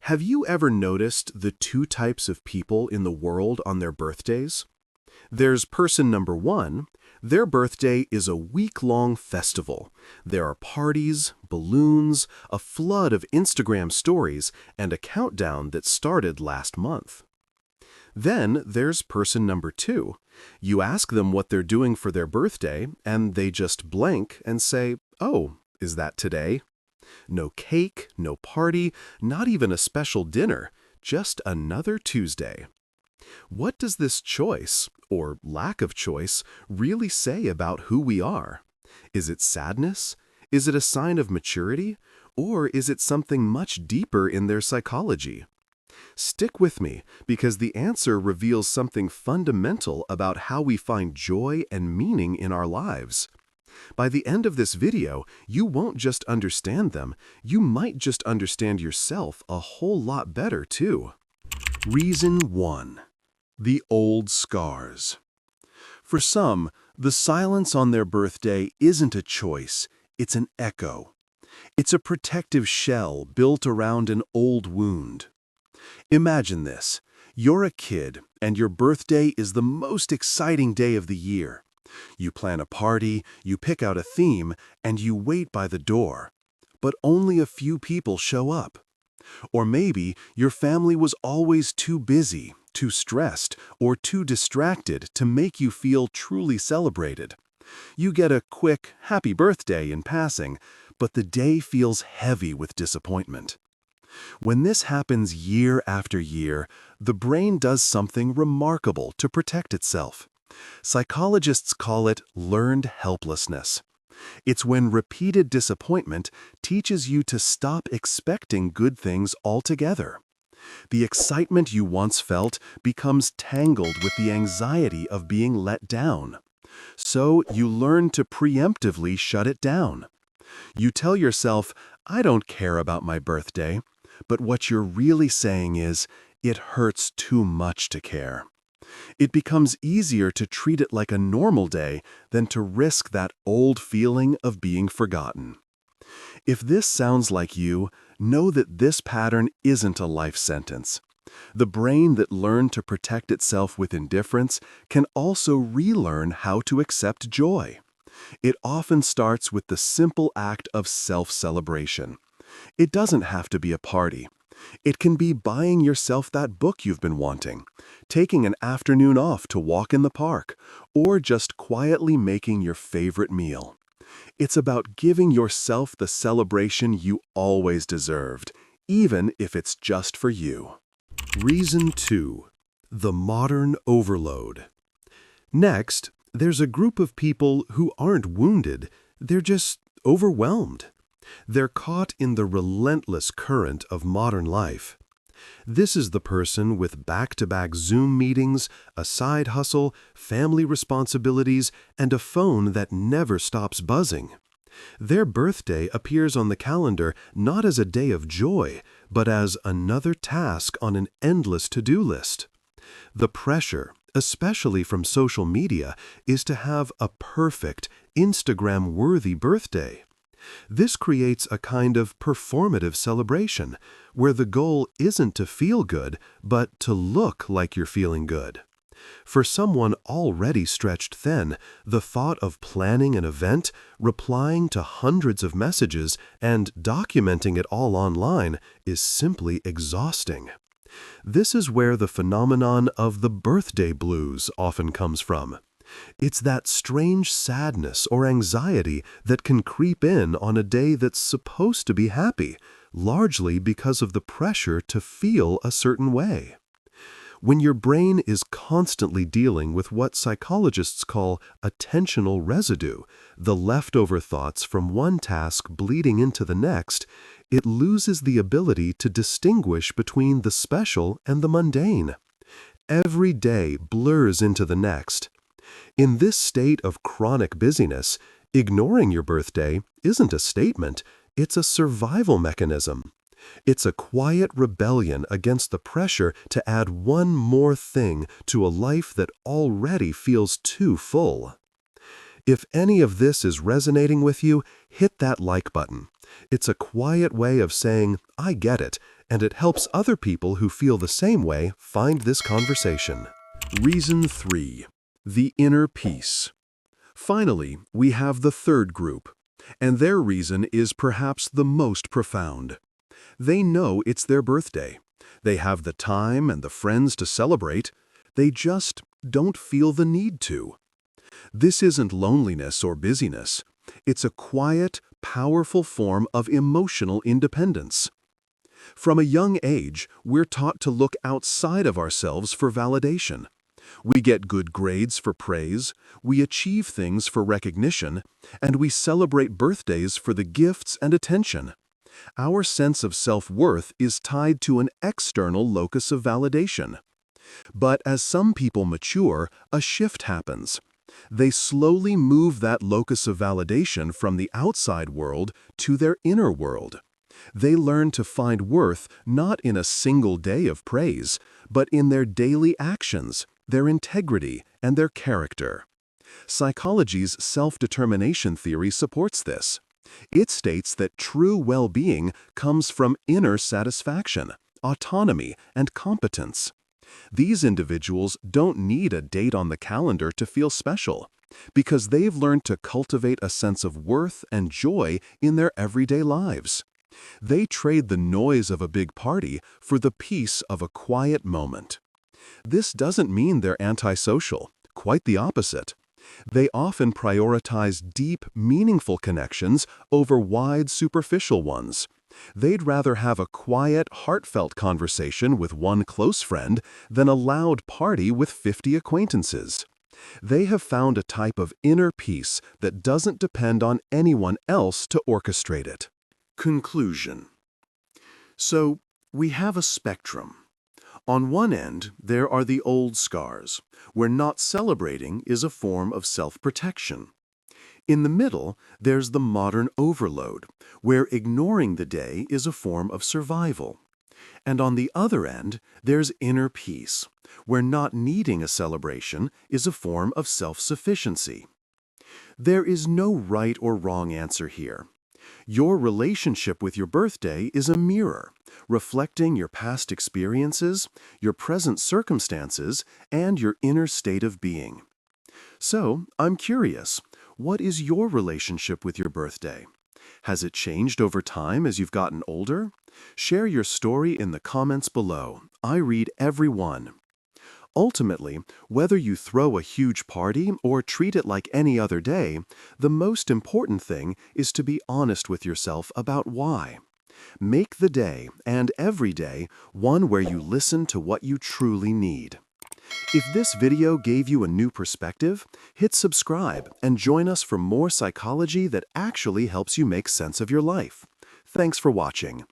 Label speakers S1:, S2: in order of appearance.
S1: Have you ever noticed the two types of people in the world on their birthdays? There's person number one. Their birthday is a week-long festival. There are parties, balloons, a flood of Instagram stories, and a countdown that started last month. Then there's person number two. You ask them what they're doing for their birthday, and they just blank and say, "Oh, is that today?" No cake, no party, not even a special dinner, just another Tuesday. What does this choice, or lack of choice, really say about who we are? Is it sadness? Is it a sign of maturity? Or is it something much deeper in their psychology? Stick with me, because the answer reveals something fundamental about how we find joy and meaning in our lives. By the end of this video, you won't just understand them, you might just understand yourself a whole lot better too. Reason 1. The old scars. For some, the silence on their birthday isn't a choice, it's an echo. It's a protective shell built around an old wound. Imagine this. You're a kid, and your birthday is the most exciting day of the year. You plan a party, you pick out a theme, and you wait by the door. But only a few people show up. Or maybe your family was always too busy, too stressed, or too distracted to make you feel truly celebrated. You get a quick, happy birthday in passing, but the day feels heavy with disappointment. When this happens year after year, the brain does something remarkable to protect itself. Psychologists call it learned helplessness. It's when repeated disappointment teaches you to stop expecting good things altogether. The excitement you once felt becomes tangled with the anxiety of being let down. So you learn to preemptively shut it down. You tell yourself, "I don't care about my birthday," but what you're really saying is, "It hurts too much to care." It becomes easier to treat it like a normal day than to risk that old feeling of being forgotten. If this sounds like you, know that this pattern isn't a life sentence. The brain that learned to protect itself with indifference can also relearn how to accept joy. It often starts with the simple act of self-celebration. It doesn't have to be a party. It can be buying yourself that book you've been wanting, taking an afternoon off to walk in the park, or just quietly making your favorite meal. It's about giving yourself the celebration you always deserved, even if it's just for you. Reason 2. The modern overload. Next, there's a group of people who aren't wounded, they're just overwhelmed. They're caught in the relentless current of modern life. This is the person with back-to-back Zoom meetings, a side hustle, family responsibilities, and a phone that never stops buzzing. Their birthday appears on the calendar not as a day of joy, but as another task on an endless to-do list. The pressure, especially from social media, is to have a perfect, Instagram-worthy birthday. This creates a kind of performative celebration, where the goal isn't to feel good, but to look like you're feeling good. For someone already stretched thin, the thought of planning an event, replying to hundreds of messages, and documenting it all online is simply exhausting. This is where the phenomenon of the birthday blues often comes from. It's that strange sadness or anxiety that can creep in on a day that's supposed to be happy, largely because of the pressure to feel a certain way. When your brain is constantly dealing with what psychologists call attentional residue, the leftover thoughts from one task bleeding into the next, it loses the ability to distinguish between the special and the mundane. Every day blurs into the next. In this state of chronic busyness, ignoring your birthday isn't a statement, it's a survival mechanism. It's a quiet rebellion against the pressure to add one more thing to a life that already feels too full. If any of this is resonating with you, hit that like button. It's a quiet way of saying, I get it, and it helps other people who feel the same way find this conversation. Reason 3. The inner peace. Finally, we have the third group, and their reason is perhaps the most profound. They know it's their birthday. They have the time and the friends to celebrate. They just don't feel the need to. This isn't loneliness or busyness. It's a quiet, powerful form of emotional independence. From a young age, we're taught to look outside of ourselves for validation. We get good grades for praise, we achieve things for recognition, and we celebrate birthdays for the gifts and attention. Our sense of self-worth is tied to an external locus of validation. But as some people mature, a shift happens. They slowly move that locus of validation from the outside world to their inner world. They learn to find worth not in a single day of praise, but in their daily actions, their integrity, and their character. Psychology's self-determination theory supports this. It states that true well-being comes from inner satisfaction, autonomy, and competence. These individuals don't need a date on the calendar to feel special, because they've learned to cultivate a sense of worth and joy in their everyday lives. They trade the noise of a big party for the peace of a quiet moment. This doesn't mean they're antisocial, quite the opposite. They often prioritize deep, meaningful connections over wide, superficial ones. They'd rather have a quiet, heartfelt conversation with one close friend than a loud party with 50 acquaintances. They have found a type of inner peace that doesn't depend on anyone else to orchestrate it. Conclusion. So, we have a spectrum. On one end, there are the old scars, where not celebrating is a form of self-protection. In the middle, there's the modern overload, where ignoring the day is a form of survival. And on the other end, there's inner peace, where not needing a celebration is a form of self-sufficiency. There is no right or wrong answer here. Your relationship with your birthday is a mirror, reflecting your past experiences, your present circumstances, and your inner state of being. So, I'm curious, what is your relationship with your birthday? Has it changed over time as you've gotten older? Share your story in the comments below. I read every one. Ultimately, whether you throw a huge party or treat it like any other day, the most important thing is to be honest with yourself about why. Make the day, and every day, one where you listen to what you truly need. If this video gave you a new perspective, hit subscribe and join us for more psychology that actually helps you make sense of your life. Thanks for watching.